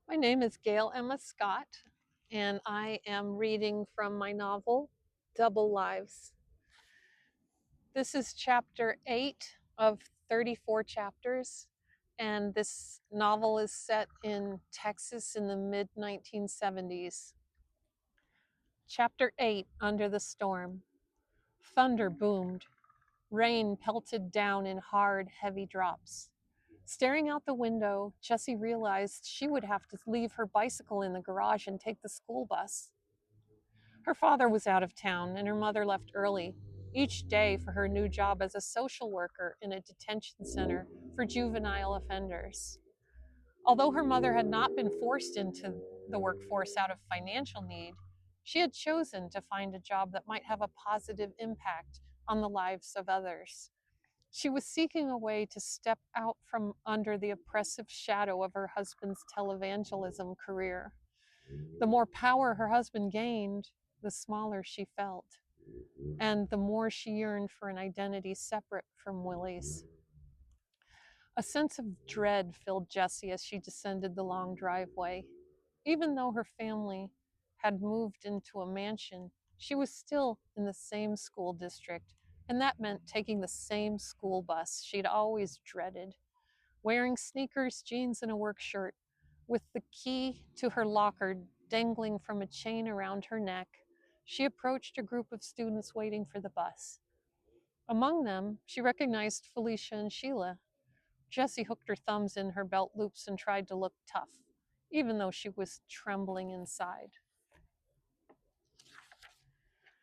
My name is Gail Emma Scott, and I am reading from my novel, Double Lives. This is chapter 8 of 34 chapters, and this novel is set in Texas in the mid 1970s. Chapter 8 Under the Storm. Thunder boomed. Rain pelted down in hard, heavy drops. Staring out the window, Jessie realized she would have to leave her bicycle in the garage and take the school bus. Her father was out of town and her mother left early each day for her new job as a social worker in a detention center for juvenile offenders. Although her mother had not been forced into the workforce out of financial need, she had chosen to find a job that might have a positive impact on the lives of others. She was seeking a way to step out from under the oppressive shadow of her husband's televangelism career. The more power her husband gained, the smaller she felt, and the more she yearned for an identity separate from Willie's. A sense of dread filled Jessie as she descended the long driveway. Even though her family had moved into a mansion, she was still in the same school district, and that meant taking the same school bus she'd always dreaded. Wearing sneakers, jeans, and a work shirt, with the key to her locker dangling from a chain around her neck, she approached a group of students waiting for the bus. Among them, she recognized Felicia and Sheila. Jessie hooked her thumbs in her belt loops and tried to look tough, even though she was trembling inside.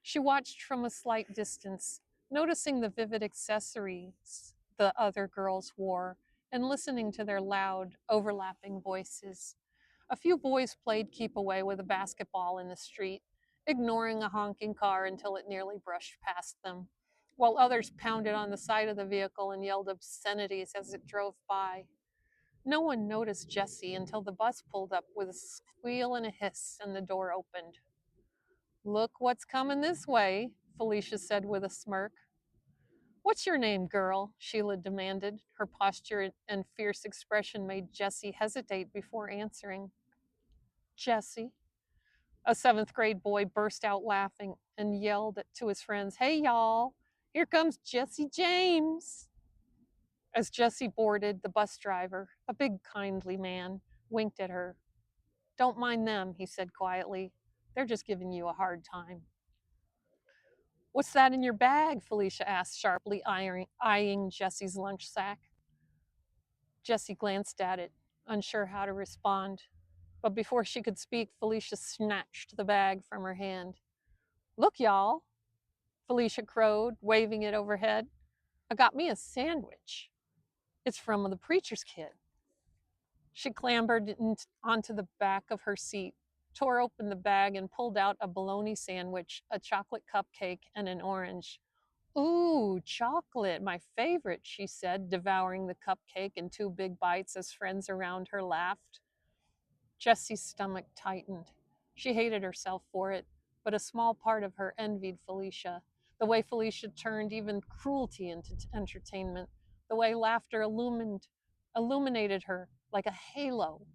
She watched from a slight distance, noticing the vivid accessories the other girls wore and listening to their loud, overlapping voices. A few boys played keep away with a basketball in the street, ignoring a honking car until it nearly brushed past them, while others pounded on the side of the vehicle and yelled obscenities as it drove by. No one noticed Jessie until the bus pulled up with a squeal and a hiss and the door opened. "Look what's coming this way," Felicia said with a smirk. "What's your name, girl?" Sheila demanded. Her posture and fierce expression made Jessie hesitate before answering. "Jessie." A seventh grade boy burst out laughing and yelled to his friends, "Hey, y'all, here comes Jesse James." As Jessie boarded, the bus driver, a big, kindly man, winked at her. "Don't mind them," he said quietly. "They're just giving you a hard time." "What's that in your bag?" Felicia asked sharply, eyeing Jessie's lunch sack. Jessie glanced at it, unsure how to respond. But before she could speak, Felicia snatched the bag from her hand. "Look, y'all," Felicia crowed, waving it overhead. "I got me a sandwich. It's from the preacher's kid." She clambered onto the back of her seat, tore open the bag, and pulled out a bologna sandwich, a chocolate cupcake, and an orange. "Ooh, chocolate, my favorite," she said, devouring the cupcake in two big bites as friends around her laughed. Jessie's stomach tightened. She hated herself for it, but a small part of her envied Felicia. The way Felicia turned even cruelty into entertainment, the way laughter illuminated her like a halo.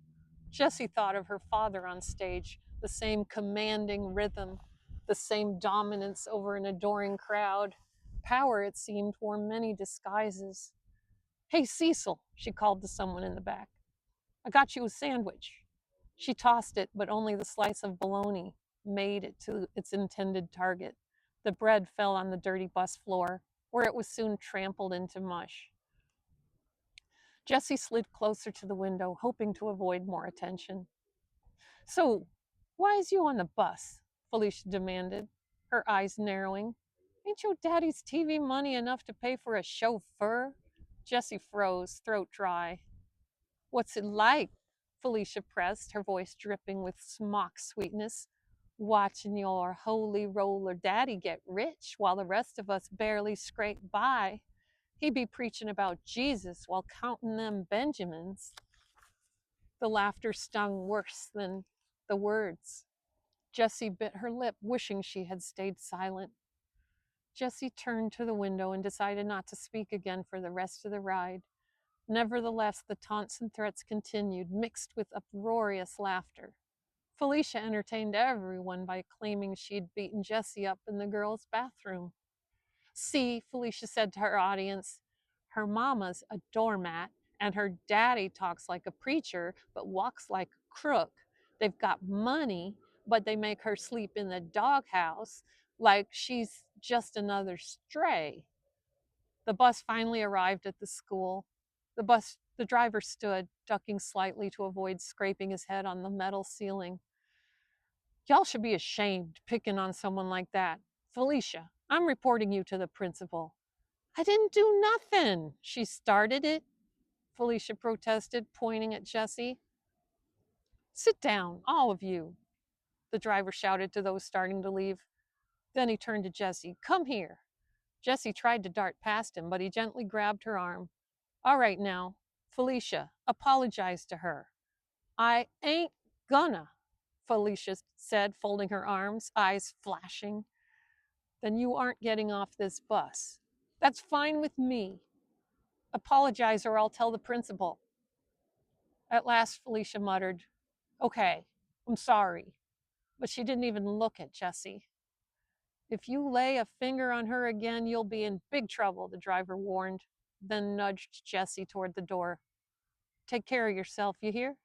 Jessie thought of her father on stage, the same commanding rhythm, the same dominance over an adoring crowd. Power, it seemed, wore many disguises. "Hey, Cecil," she called to someone in the back. "I got you a sandwich." She tossed it, but only the slice of bologna made it to its intended target. The bread fell on the dirty bus floor, where it was soon trampled into mush. Jessie slid closer to the window, hoping to avoid more attention. "So, why is you on the bus?" Felicia demanded, her eyes narrowing. "Ain't your daddy's TV money enough to pay for a chauffeur?" Jessie froze, throat dry. "What's it like?" Felicia pressed, her voice dripping with smock sweetness. "Watching your holy roller daddy get rich while the rest of us barely scrape by. He be preaching about Jesus while counting them Benjamins." The laughter stung worse than the words. Jessie bit her lip, wishing she had stayed silent. Jessie turned to the window and decided not to speak again for the rest of the ride. Nevertheless, the taunts and threats continued, mixed with uproarious laughter. Felicia entertained everyone by claiming she'd beaten Jessie up in the girls' bathroom. See, Felicia said to her audience, her mama's a doormat, and her daddy talks like a preacher but walks like a crook. They've got money, but they make her sleep in the doghouse like she's just another stray. The bus finally arrived at the school. The driver stood, ducking slightly to avoid scraping his head on the metal ceiling. Y'all should be ashamed picking on someone like that. Felicia, I'm reporting you to the principal. I didn't do nothing. She started it, Felicia protested, pointing at Jessie. Sit down, all of you, the driver shouted to those starting to leave. Then he turned to Jessie. Come here. Jessie tried to dart past him, but he gently grabbed her arm. All right now, Felicia, apologize to her. I ain't gonna, Felicia said, folding her arms, eyes flashing. Then you aren't getting off this bus. That's fine with me. Apologize or I'll tell the principal. At last, Felicia muttered, Okay, I'm sorry. But she didn't even look at Jessie. If you lay a finger on her again, you'll be in big trouble, the driver warned, then nudged Jessie toward the door. Take care of yourself, you hear?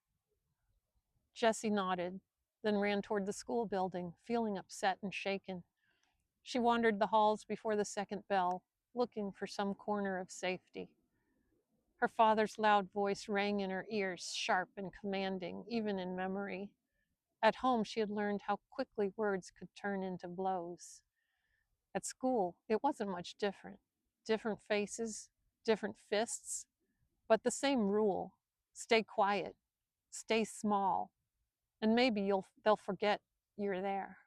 Jessie nodded, then ran toward the school building, feeling upset and shaken. She wandered the halls before the second bell, looking for some corner of safety. Her father's loud voice rang in her ears, sharp and commanding, even in memory. At home, she had learned how quickly words could turn into blows. At school, it wasn't much different. Different faces, different fists, but the same rule. Stay quiet, stay small, and maybe they'll forget you're there.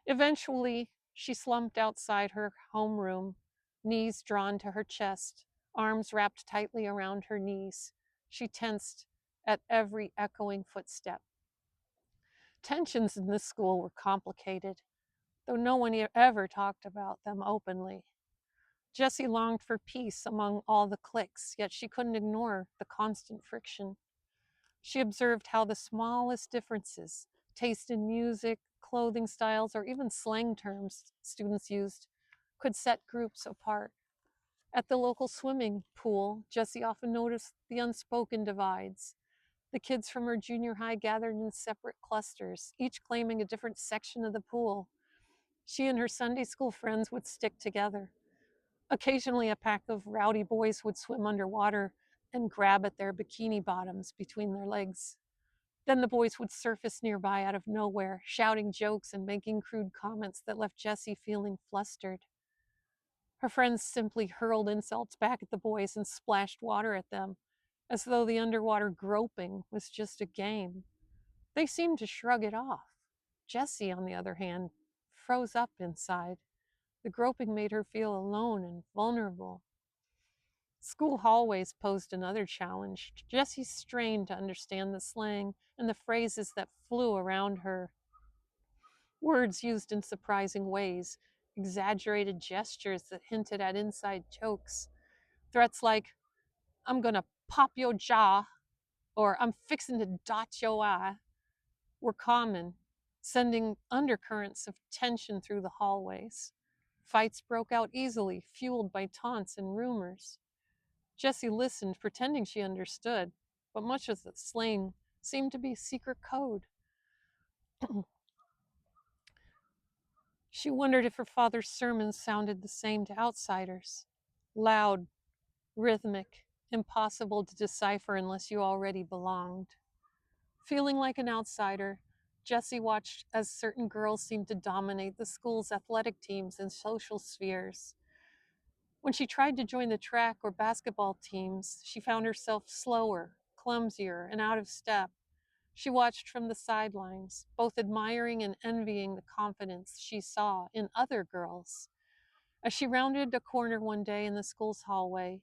Eventually, she slumped outside her homeroom, knees drawn to her chest, arms wrapped tightly around her knees. She tensed at every echoing footstep. Tensions in this school were complicated, though no one ever talked about them openly. Jessie longed for peace among all the cliques, yet she couldn't ignore the constant friction. She observed how the smallest differences, taste in music, clothing styles, or even slang terms students used, could set groups apart. At the local swimming pool, Jessie often noticed the unspoken divides. The kids from her junior high gathered in separate clusters, each claiming a different section of the pool. She and her Sunday school friends would stick together. Occasionally, a pack of rowdy boys would swim underwater and grab at their bikini bottoms between their legs. Then the boys would surface nearby out of nowhere, shouting jokes and making crude comments that left Jessie feeling flustered. Her friends simply hurled insults back at the boys and splashed water at them, as though the underwater groping was just a game. They seemed to shrug it off. Jessie, on the other hand, froze up inside. The groping made her feel alone and vulnerable. School hallways posed another challenge. Jessie strained to understand the slang and the phrases that flew around her. Words used in surprising ways, exaggerated gestures that hinted at inside jokes. Threats like, I'm gonna pop your jaw, or I'm fixing to dot your eye, were common, sending undercurrents of tension through the hallways. Fights broke out easily, fueled by taunts and rumors. Jessie listened, pretending she understood, but much of the slang seemed to be secret code. She wondered if her father's sermons sounded the same to outsiders. Loud, rhythmic, impossible to decipher unless you already belonged. Feeling like an outsider, Jessie watched as certain girls seemed to dominate the school's athletic teams and social spheres. When she tried to join the track or basketball teams, she found herself slower, clumsier, and out of step. She watched from the sidelines, both admiring and envying the confidence she saw in other girls. As she rounded a corner one day in the school's hallway,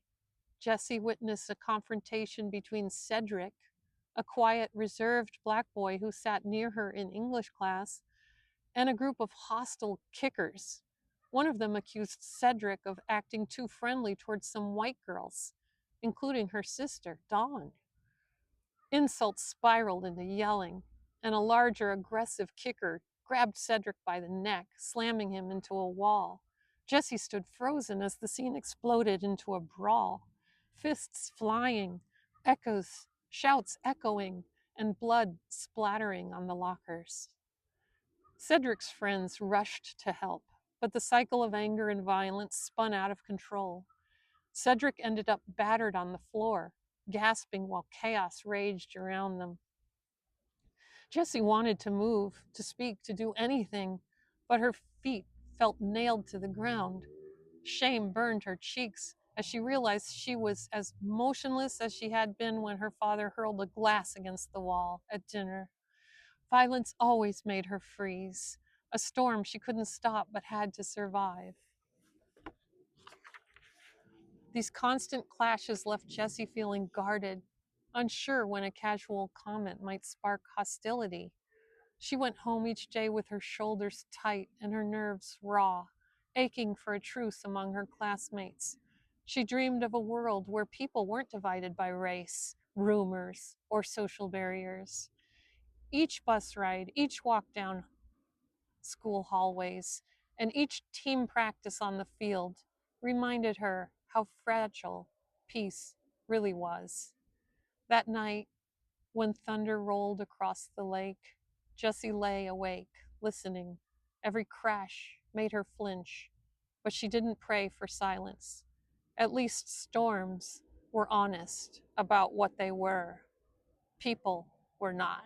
Jessie witnessed a confrontation between Cedric, a quiet, reserved black boy who sat near her in English class, and a group of hostile kickers. One of them accused Cedric of acting too friendly towards some white girls. including her sister, Dawn. Insults spiraled into yelling, and a larger, aggressive kicker grabbed Cedric by the neck, slamming him into a wall. Jessie stood frozen as the scene exploded into a brawl. Fists flying, shouts echoing, and blood splattering on the lockers. Cedric's friends rushed to help, but the cycle of anger and violence spun out of control. Cedric ended up battered on the floor, gasping while chaos raged around them. Jessie wanted to move, to speak, to do anything, but her feet felt nailed to the ground. Shame burned her cheeks as she realized she was as motionless as she had been when her father hurled a glass against the wall at dinner. Violence always made her freeze, a storm she couldn't stop but had to survive. These constant clashes left Jessie feeling guarded, unsure when a casual comment might spark hostility. She went home each day with her shoulders tight and her nerves raw, aching for a truce among her classmates. She dreamed of a world where people weren't divided by race, rumors, or social barriers. Each bus ride, each walk down school hallways, and each team practice on the field reminded her how fragile peace really was. That night, when thunder rolled across the lake, Jessie lay awake, listening. Every crash made her flinch, but she didn't pray for silence. At least storms were honest about what they were. People were not.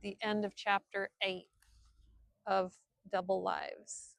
The end of chapter 8 of Double Lives.